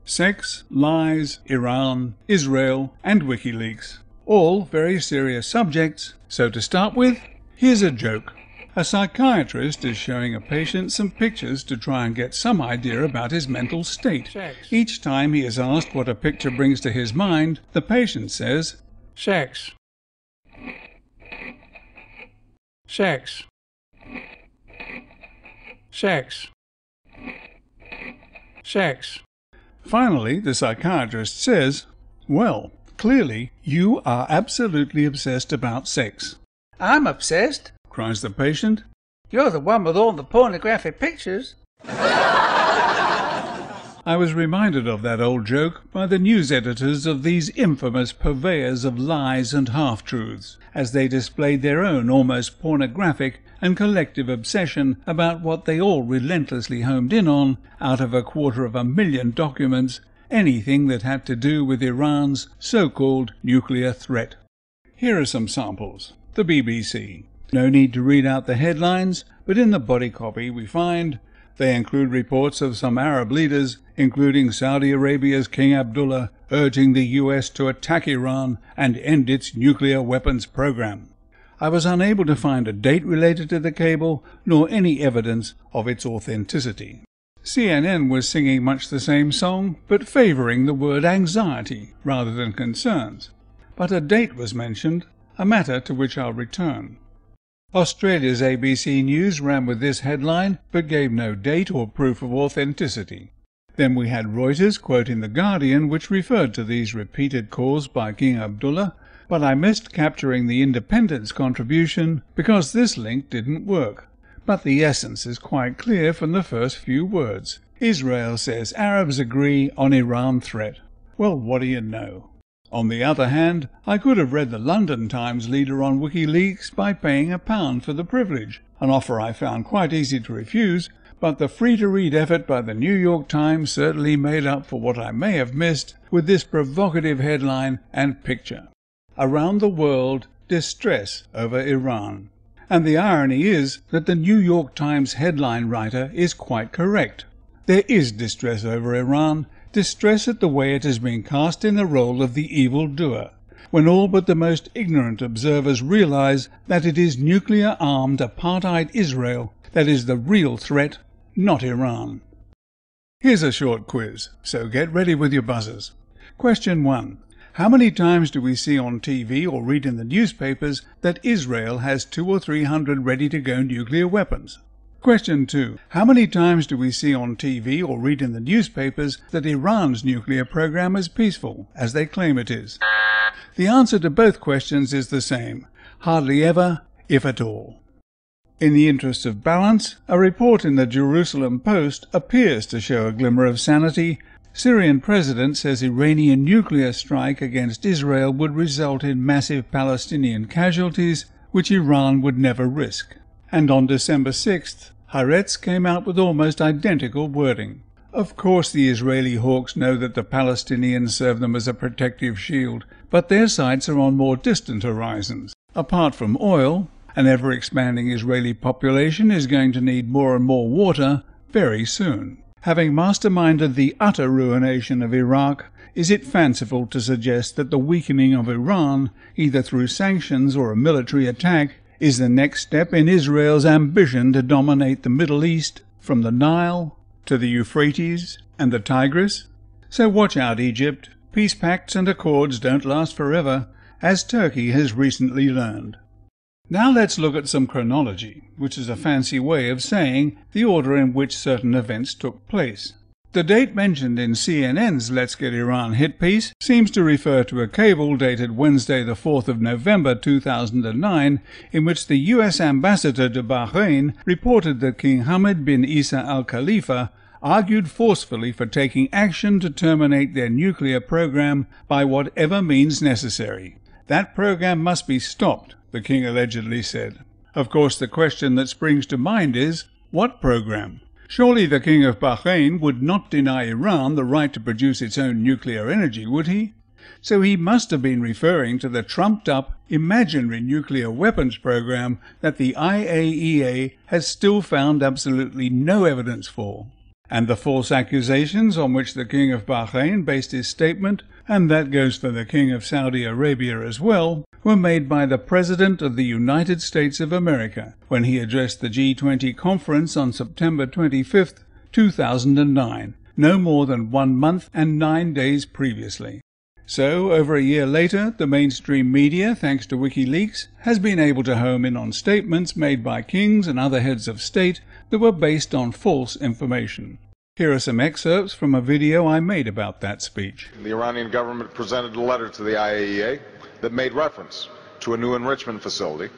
Sex, lies, Iran, Israel, and WikiLeaks. All very serious subjects, so to start with, here's a joke. A psychiatrist is showing a patient some pictures to try and get some idea about his mental state. Sex. Each time he is asked what a picture brings to his mind, the patient says, Sex. Sex. Sex. Sex. Finally, the psychiatrist says, well, clearly you are absolutely obsessed about sex. I'm obsessed. Cries the patient. You're the one with all the pornographic pictures. I was reminded of that old joke by the news editors of these infamous purveyors of lies and half-truths, as they displayed their own almost pornographic and collective obsession about what they all relentlessly homed in on, out of 250,000 documents, anything that had to do with Iran's so-called nuclear threat. Here are some samples. The BBC. No need to read out the headlines, but in the body copy we find they include reports of some Arab leaders, including Saudi Arabia's King Abdullah, urging the US to attack Iran and end its nuclear weapons program. I was unable to find a date related to the cable, nor any evidence of its authenticity. CNN was singing much the same song, but favouring the word anxiety rather than concerns. But a date was mentioned, a matter to which I'll return. Australia's ABC News ran with this headline, but gave no date or proof of authenticity. Then we had Reuters quoting The Guardian, which referred to these repeated calls by King Abdullah, but I missed capturing the Independent's contribution because this link didn't work. But the essence is quite clear from the first few words. Israel says Arabs agree on Iran threat. Well, what do you know? On the other hand, I could have read the London Times leader on WikiLeaks by paying £1 for the privilege, an offer I found quite easy to refuse, but the free-to-read effort by the New York Times certainly made up for what I may have missed with this provocative headline and picture. Around the world, distress over Iran. And the irony is that the New York Times headline writer is quite correct. There is distress over Iran, distress at the way it has been cast in the role of the evildoer, when all but the most ignorant observers realize that it is nuclear-armed apartheid Israel that is the real threat, not Iran. Here's a short quiz, so get ready with your buzzers. Question 1. How many times do we see on TV or read in the newspapers that Israel has 200 or 300 ready-to-go nuclear weapons? Question 2. How many times do we see on TV or read in the newspapers that Iran's nuclear program is peaceful, as they claim it is? The answer to both questions is the same. Hardly ever, if at all. In the interest of balance, a report in the Jerusalem Post appears to show a glimmer of sanity. Syrian president says Iranian nuclear strike against Israel would result in massive Palestinian casualties, which Iran would never risk. And on December 6th, Haaretz came out with almost identical wording. Of course the Israeli hawks know that the Palestinians serve them as a protective shield, but their sights are on more distant horizons. Apart from oil, an ever-expanding Israeli population is going to need more and more water very soon. Having masterminded the utter ruination of Iraq, is it fanciful to suggest that the weakening of Iran, either through sanctions or a military attack, is the next step in Israel's ambition to dominate the Middle East from the Nile to the Euphrates and the Tigris? So watch out, Egypt. Peace pacts and accords don't last forever, as Turkey has recently learned. Now let's look at some chronology, which is a fancy way of saying the order in which certain events took place. The date mentioned in CNN's Let's Get Iran hit piece seems to refer to a cable dated Wednesday the 4th of November 2009, in which the US ambassador to Bahrain reported that King Hamad bin Isa al Khalifa argued forcefully for taking action to terminate their nuclear program by whatever means necessary. That program must be stopped, the king allegedly said. Of course, the question that springs to mind is, what program? Surely the King of Bahrain would not deny Iran the right to produce its own nuclear energy, would he? So he must have been referring to the trumped-up, imaginary nuclear weapons program that the IAEA has still found absolutely no evidence for. And the false accusations on which the King of Bahrain based his statement, and that goes for the King of Saudi Arabia as well, were made by the President of the United States of America when he addressed the G20 conference on September 25, 2009, no more than 1 month and 9 days previously. So, over a year later, the mainstream media, thanks to WikiLeaks, has been able to home in on statements made by kings and other heads of state that were based on false information. Here are some excerpts from a video I made about that speech. The Iranian government presented a letter to the IAEA that made reference to a new enrichment facility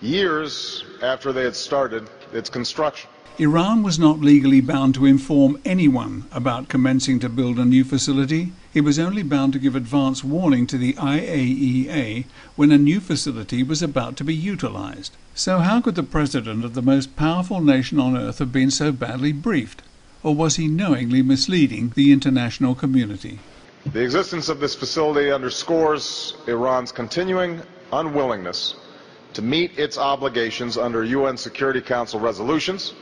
years after they had started its construction. Iran was not legally bound to inform anyone about commencing to build a new facility. It was only bound to give advance warning to the IAEA when a new facility was about to be utilized. So how could the president of the most powerful nation on earth have been so badly briefed? Or was he knowingly misleading the international community? The existence of this facility underscores Iran's continuing unwillingness to meet its obligations under UN Security Council resolutions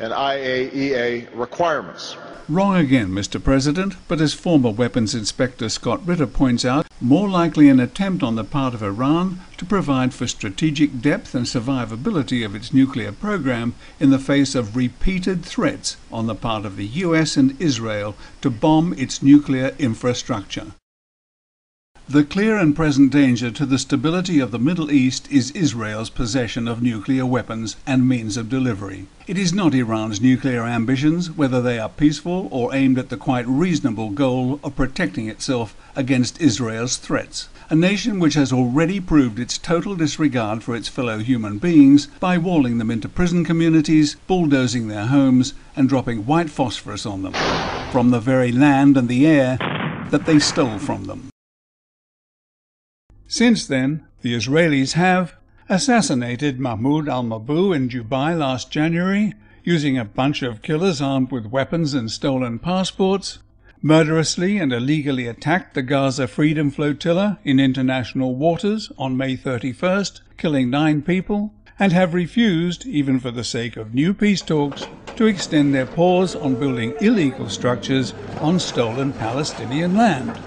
and IAEA requirements. Wrong again, Mr. President, but as former Weapons Inspector Scott Ritter points out, more likely an attempt on the part of Iran to provide for strategic depth and survivability of its nuclear program in the face of repeated threats on the part of the US and Israel to bomb its nuclear infrastructure. The clear and present danger to the stability of the Middle East is Israel's possession of nuclear weapons and means of delivery. It is not Iran's nuclear ambitions, whether they are peaceful or aimed at the quite reasonable goal of protecting itself against Israel's threats. A nation which has already proved its total disregard for its fellow human beings by walling them into prison communities, bulldozing their homes, and dropping white phosphorus on them, from the very land and the air that they stole from them. Since then, the Israelis have assassinated Mahmoud al-Mabhouh in Dubai last January, using a bunch of killers armed with weapons and stolen passports, murderously and illegally attacked the Gaza Freedom Flotilla in international waters on May 31st, killing 9 people, and have refused, even for the sake of new peace talks, to extend their pause on building illegal structures on stolen Palestinian land.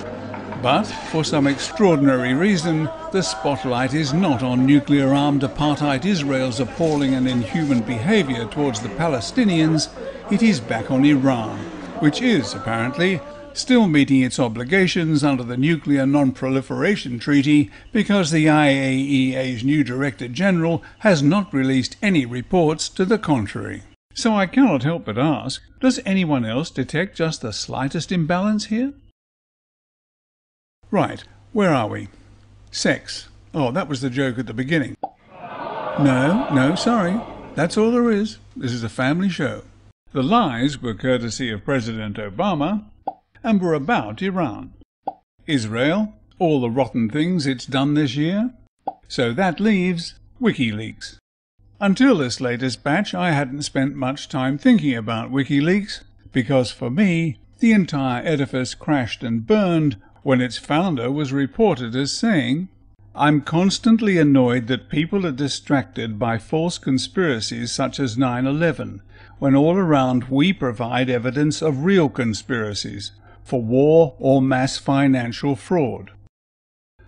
But, for some extraordinary reason, the spotlight is not on nuclear-armed apartheid Israel's appalling and inhuman behavior towards the Palestinians. It is back on Iran, which is, apparently, still meeting its obligations under the Nuclear Non-Proliferation Treaty because the IAEA's new Director General has not released any reports to the contrary. So I cannot help but ask, does anyone else detect just the slightest imbalance here? Right, where are we? Sex. Oh, that was the joke at the beginning. No, sorry. That's all there is. This is a family show. The lies were courtesy of President Obama and were about Iran. Israel, all the rotten things it's done this year. So that leaves WikiLeaks. Until this latest batch, I hadn't spent much time thinking about WikiLeaks, because for me, the entire edifice crashed and burned when its founder was reported as saying, "I'm constantly annoyed that people are distracted by false conspiracies such as 9/11, when all around we provide evidence of real conspiracies for war or mass financial fraud."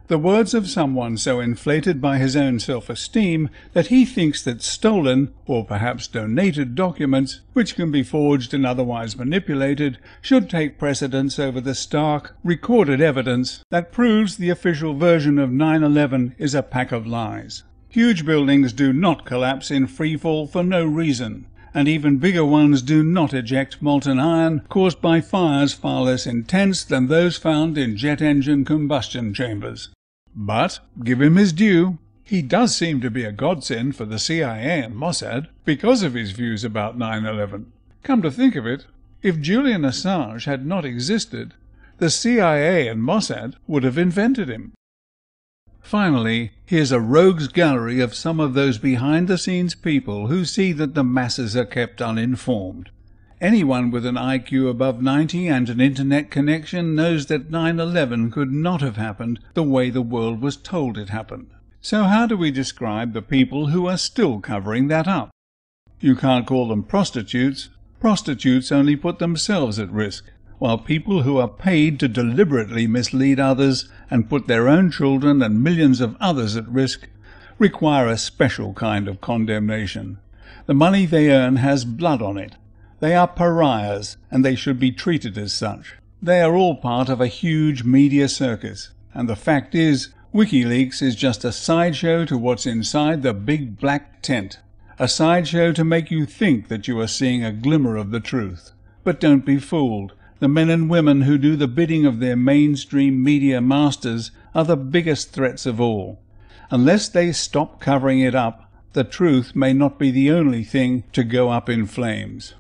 The words of someone so inflated by his own self-esteem that he thinks that stolen, or perhaps donated documents, which can be forged and otherwise manipulated, should take precedence over the stark, recorded evidence that proves the official version of 9/11 is a pack of lies. Huge buildings do not collapse in freefall for no reason, and even bigger ones do not eject molten iron caused by fires far less intense than those found in jet engine combustion chambers. But, give him his due, he does seem to be a godsend for the CIA and Mossad because of his views about 9/11. Come to think of it, if Julian Assange had not existed, the CIA and Mossad would have invented him. Finally, here's a rogues gallery of some of those behind-the-scenes people who see that the masses are kept uninformed. Anyone with an IQ above 90 and an internet connection knows that 9/11 could not have happened the way the world was told it happened. So how do we describe the people who are still covering that up? You can't call them prostitutes, Prostitutes only put themselves at risk, while people who are paid to deliberately mislead others and put their own children and millions of others at risk require a special kind of condemnation. The money they earn has blood on it. They are pariahs, and they should be treated as such. They are all part of a huge media circus, and the fact is, WikiLeaks is just a sideshow to what's inside the big black tent. A sideshow to make you think that you are seeing a glimmer of the truth. But don't be fooled. The men and women who do the bidding of their mainstream media masters are the biggest threats of all. Unless they stop covering it up, the truth may not be the only thing to go up in flames.